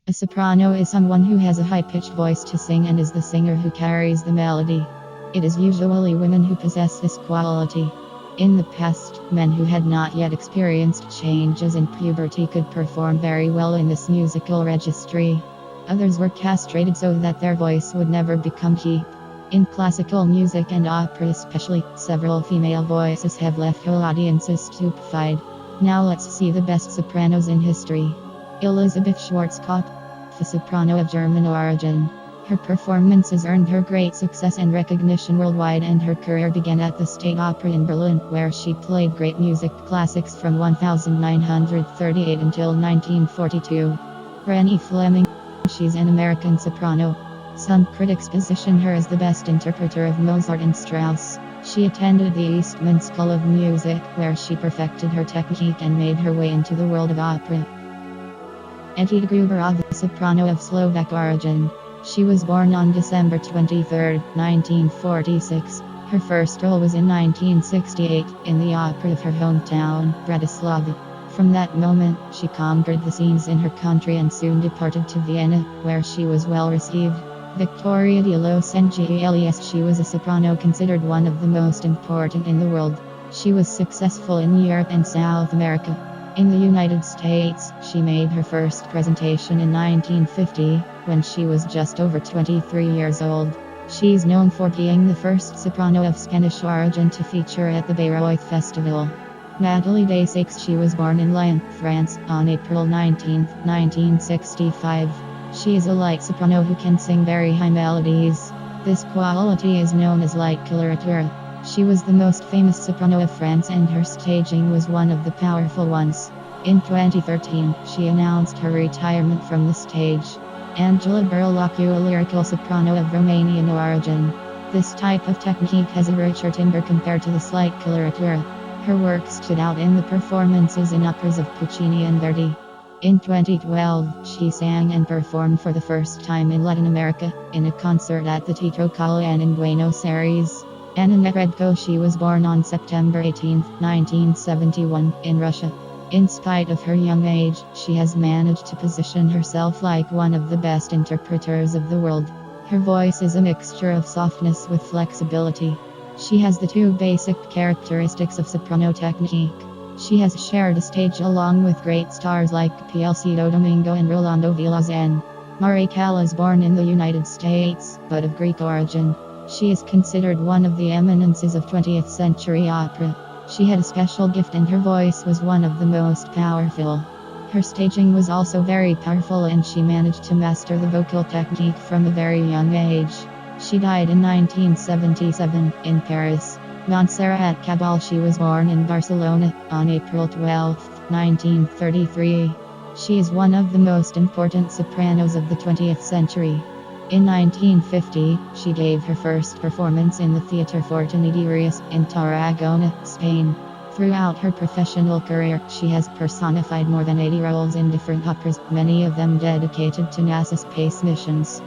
A soprano is someone who has a high-pitched voice to sing and is the singer who carries the melody. It is usually women who possess this quality. In the past, men who had not yet experienced changes in puberty could perform very well in this musical registry. Others were castrated so that their voice would never become deep. In classical music and opera especially, several female voices have left whole audiences stupefied. Now let's see the best sopranos in history. Elisabeth Schwarzkopf, a soprano of German origin. Her performances earned her great success and recognition worldwide, and her career began at the State Opera in Berlin, where she played great music classics from 1938 until 1942. Rennie Fleming. She's an American soprano. Some critics position her as the best interpreter of Mozart and Strauss. She attended the Eastman School of Music, where she perfected her technique and made her way into the world of opera. Edita Gruberová, a soprano of Slovak origin. She was born on December 23, 1946. Her first role was in 1968 in the opera of her hometown, Bratislava. From that moment, she conquered the scenes in her country and soon departed to Vienna, where she was well received. Victoria de los Angeles. She was a soprano considered one of the most important in the world. She was successful in Europe and South America. In the United States, she made her first presentation in 1950, when she was just over 23 years old. She's known for being the first soprano of Spanish origin to feature at the Bayreuth Festival. Nathalie Desaux. She was born in Lyon, France, on April 19, 1965. She is a light soprano who can sing very high melodies. This quality is known as light coloratura. She was the most famous soprano of France, and her staging was one of the powerful ones. In 2013, she announced her retirement from the stage. Angela Burlacu, a lyrical soprano of Romanian origin. This type of technique has a richer timbre compared to the slight coloratura. Her work stood out in the performances in operas of Puccini and Verdi. In 2012, she sang and performed for the first time in Latin America, in a concert at the Teatro Calán in Buenos Aires. Anna Netrebko. She was born on September 18, 1971, in Russia. In spite of her young age, she has managed to position herself like one of the best interpreters of the world. Her voice is a mixture of softness with flexibility. She has the two basic characteristics of soprano technique. She has shared a stage along with great stars like Plácido Domingo and Rolando Villazón. Maria Callas, born in the United States, but of Greek origin. She is considered one of the eminences of 20th century opera. She had a special gift and her voice was one of the most powerful. Her staging was also very powerful, and she managed to master the vocal technique from a very young age. She died in 1977 in Paris. Montserrat Cabal. She was born in Barcelona on April 12, 1933. She is one of the most important sopranos of the 20th century. In 1950, she gave her first performance in the Theatre Fortuny de Reus in Tarragona, Spain. Throughout her professional career, she has personified more than 80 roles in different operas, many of them dedicated to NASA space missions.